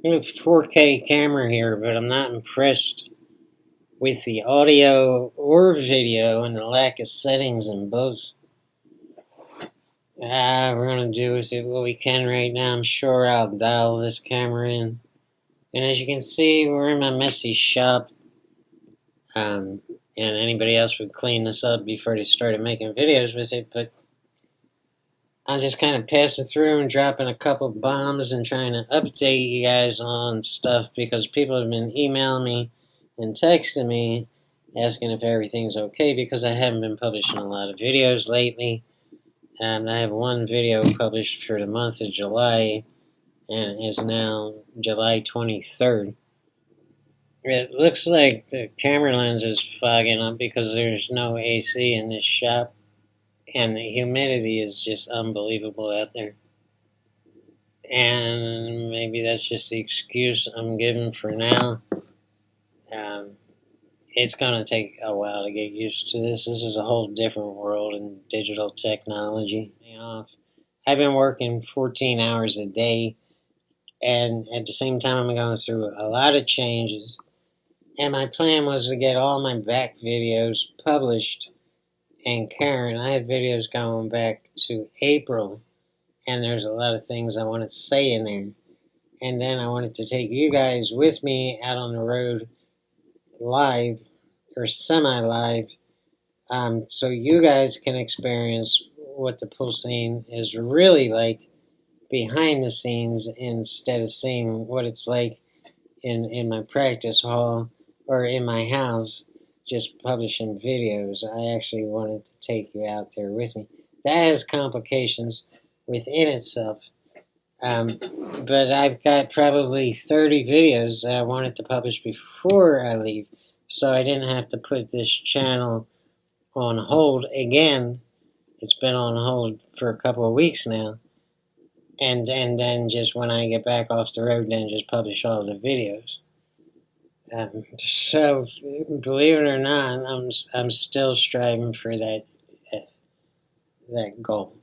I have a 4K camera here, but I'm not impressed with the audio or video and the lack of settings in both. We're going to do with it what we can right now. I'm sure I'll dial this camera in. And as you can see, we're in my messy shop. And anybody else would clean this up before they started making videos with it, but I'm just kind of passing through and dropping a couple bombs and trying to update you guys on stuff because people have been emailing me and texting me asking if everything's okay because I haven't been publishing a lot of videos lately. And I have one video published for the month of July, and it is now July 23rd. It looks like the camera lens is fogging up because there's no AC in this shop, and the humidity is just unbelievable out there. And maybe that's just the excuse I'm giving for now. It's going to take a while to get used to this. This is a whole different world in digital technology. I've been working 14 hours a day, and at the same time I'm going through a lot of changes. And my plan was to get all my back videos published and current. I have videos going back to April, and there's a lot of things I want to say in there. And then I wanted to take you guys with me out on the road live or semi-live, so you guys can experience what the pool scene is really like behind the scenes instead of seeing what it's like in my practice hall or in my house just publishing videos. I actually wanted to take you out there with me. That has complications within itself. But I've got probably 30 videos that I wanted to publish before I leave, so I didn't have to put this channel on hold again. It's been on hold for a couple of weeks now. And then just when I get back off the road, then just publish all the videos. So, believe it or not, I'm still striving for that goal.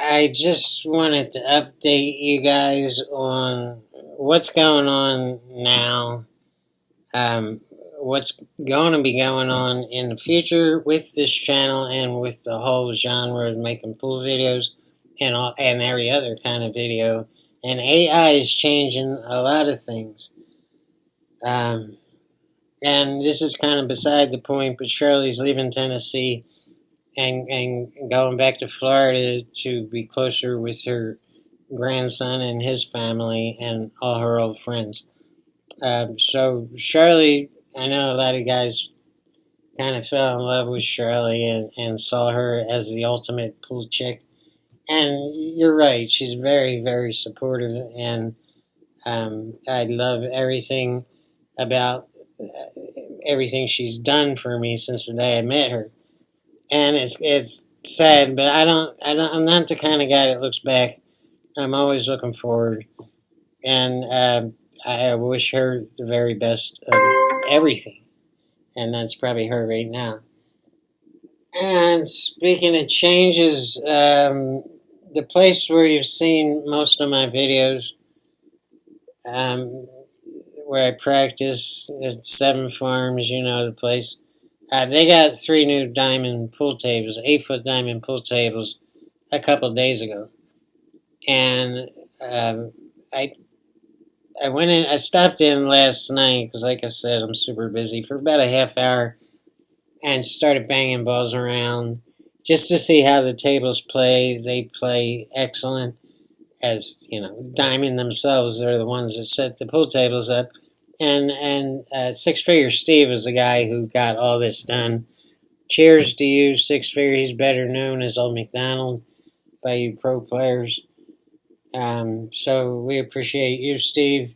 I just wanted to update you guys on what's going on now, what's going to be going on in the future with this channel and with the whole genre of making pool videos and every other kind of video. And AI is changing a lot of things. And this is kind of beside the point, but Shirley's leaving Tennessee and going back to Florida to be closer with her grandson and his family and all her old friends. So Shirley, I know a lot of guys kind of fell in love with Shirley and saw her as the ultimate pool chick. And you're right, she's very, very supportive, and I love everything about everything she's done for me since the day I met her. And it's sad, but I'm not the kind of guy that looks back. I'm always looking forward, and I wish her the very best of everything, and that's probably her right now. And speaking of changes, the place where you've seen most of my videos, where I practice at 7 Farms, you know the place. They got 3 new diamond pool tables, 8-foot diamond pool tables, a couple days ago. And I went in. I stopped in last night because, like I said, I'm super busy for about a half hour, and started banging balls around just to see how the tables play. They play excellent, as you know. Diamond themselves are the ones that set the pool tables up. And Six Figure Steve is the guy who got all this done. Cheers to you, Six Figure. He's better known as Old McDonald by you pro players. So we appreciate you, Steve,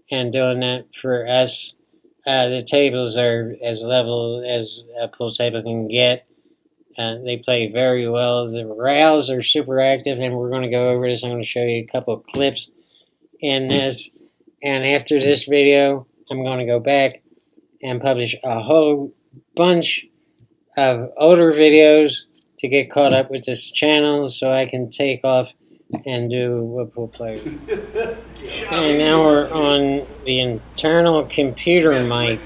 and doing that for us. The tables are as level as a pool table can get. They play very well. The rails are super active, and we're going to go over this. I'm going to show you a couple of clips in this. And after this video, I'm going to go back and publish a whole bunch of older videos to get caught up with this channel so I can take off and do what pool players. Okay, now we're on the internal computer mic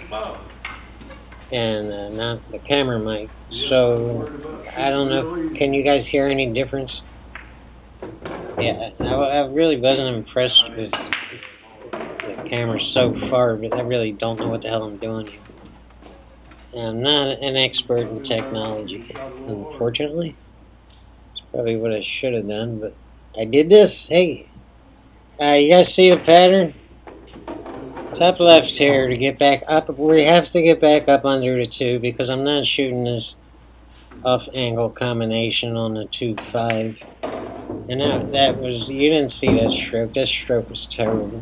and not the camera mic. So, I don't know, can you guys hear any difference? Yeah, I really wasn't impressed with the camera so far, but I really don't know what the hell I'm doing here. I'm not an expert in technology, unfortunately. That's probably what I should have done, but I did this. Hey, you guys see the pattern? Top left here to get back up. We have to get back up under the 2 because I'm not shooting this off-angle combination on the 2-5. And that was, you didn't see that stroke. That stroke was terrible.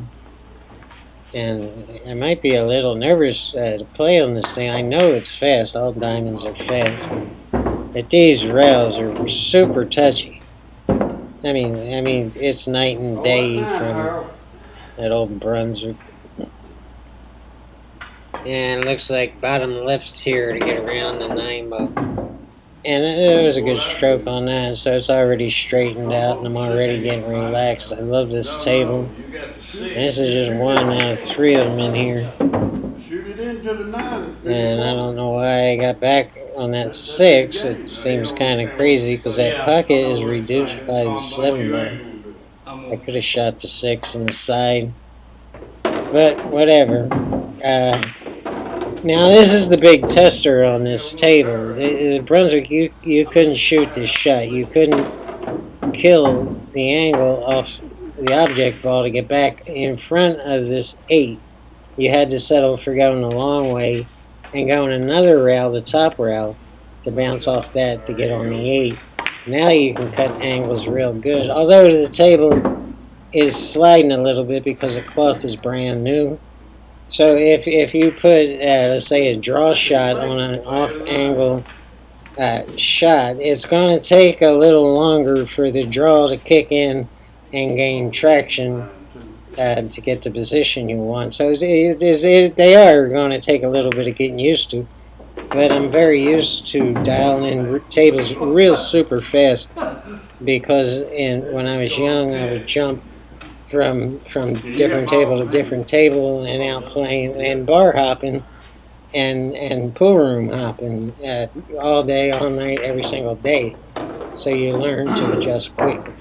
And I might be a little nervous to play on this thing. I know it's fast. All diamonds are fast. But these rails are super touchy. I mean, it's night and day from that old Brunswick. And it looks like bottom left here to get around the 9 ball. And it was a good stroke on that, so it's already straightened out and I'm already getting relaxed. I love this table. And this is just 1 out of 3 of them in here. And I don't know why I got back on that 6. It seems kind of crazy because that pocket is reduced by the 7 ball. I could have shot the 6 on the side. But whatever. Now this is the big tester on this table. The Brunswick, you couldn't shoot this shot. You couldn't kill the angle off the object ball to get back in front of this 8. You had to settle for going a long way and going another rail, the top rail, to bounce off that to get on the 8. Now you can cut angles real good. Although the table is sliding a little bit because the cloth is brand new. So if you put, let's say, a draw shot on an off-angle shot, it's going to take a little longer for the draw to kick in and gain traction to get the position you want. So they are going to take a little bit of getting used to. But I'm very used to dialing in tables real super fast because when I was young, I would jump from different table to different table and out playing and bar hopping and pool room hopping all day, all night, every single day. So you learn to adjust quickly.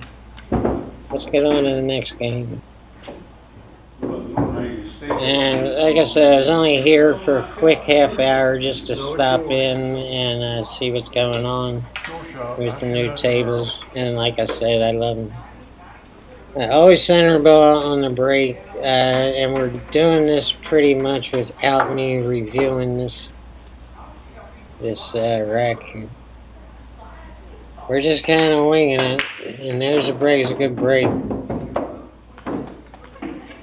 Let's get on to the next game. And like I said, I was only here for a quick half hour just to stop in and see what's going on with the new tables. And like I said, I love them. Always center ball on the break, and we're doing this pretty much without me reviewing this rack here. We're just kind of winging it, and there's a break. It's a good break.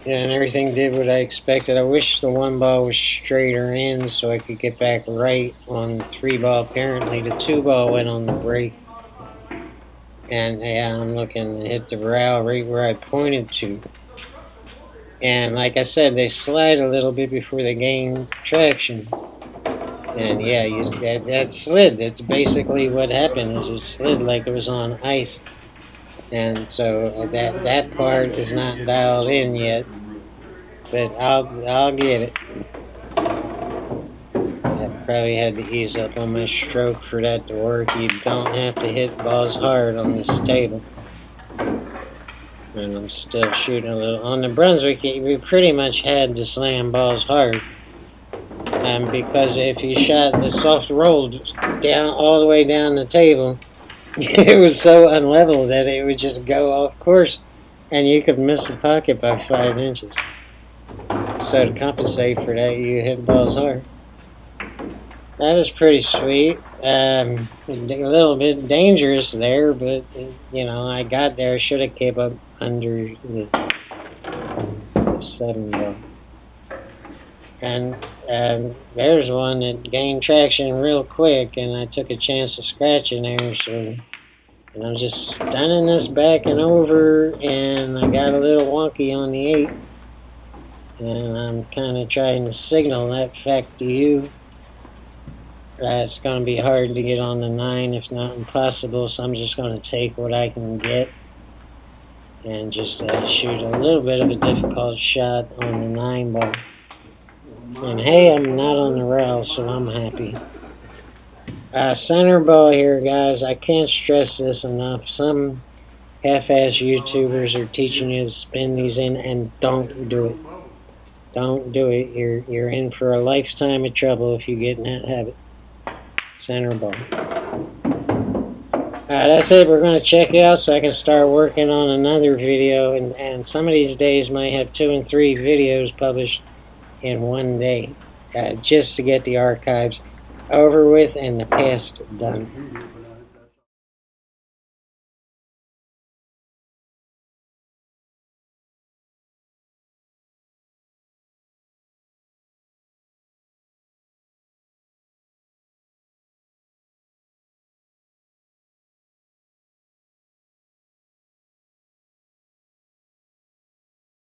Yeah, and everything did what I expected. I wish the 1 ball was straighter in so I could get back right on the 3 ball. Apparently the 2 ball went on the break. And yeah, I'm looking to hit the rail right where I pointed to. And like I said, they slide a little bit before they gain traction. And yeah, that slid. That's basically what happened. Is it slid like it was on ice. And so that part is not dialed in yet. But I'll get it. I probably had to ease up on my stroke for that to work. You don't have to hit balls hard on this table. And I'm still shooting a little. On the Brunswick, we pretty much had to slam balls hard. Because if you shot the soft roll down all the way down the table, it was so unlevel that it would just go off course. And you could miss the pocket by 5 inches. So to compensate for that, you hit balls hard. That was pretty sweet. A little bit dangerous there, but I got there. Should have kept up under the 7 ball. And there's one that gained traction real quick, and I took a chance of scratching there. So I'm just stunning this back and over, and I got a little wonky on the 8. And I'm kind of trying to signal that fact to you. It's going to be hard to get on the 9, if not impossible, so I'm just going to take what I can get. and just shoot a little bit of a difficult shot on the 9 ball. And hey, I'm not on the rail, so I'm happy. Center ball here, guys. I can't stress this enough. Some half-ass YouTubers are teaching you to spin these in, and don't do it. Don't do it. You're in for a lifetime of trouble if you get in that habit. Center ball. That's it. We're going to check it out so I can start working on another video. And some of these days might have 2 and 3 videos published in one day. Just to get the archives over with and the past done.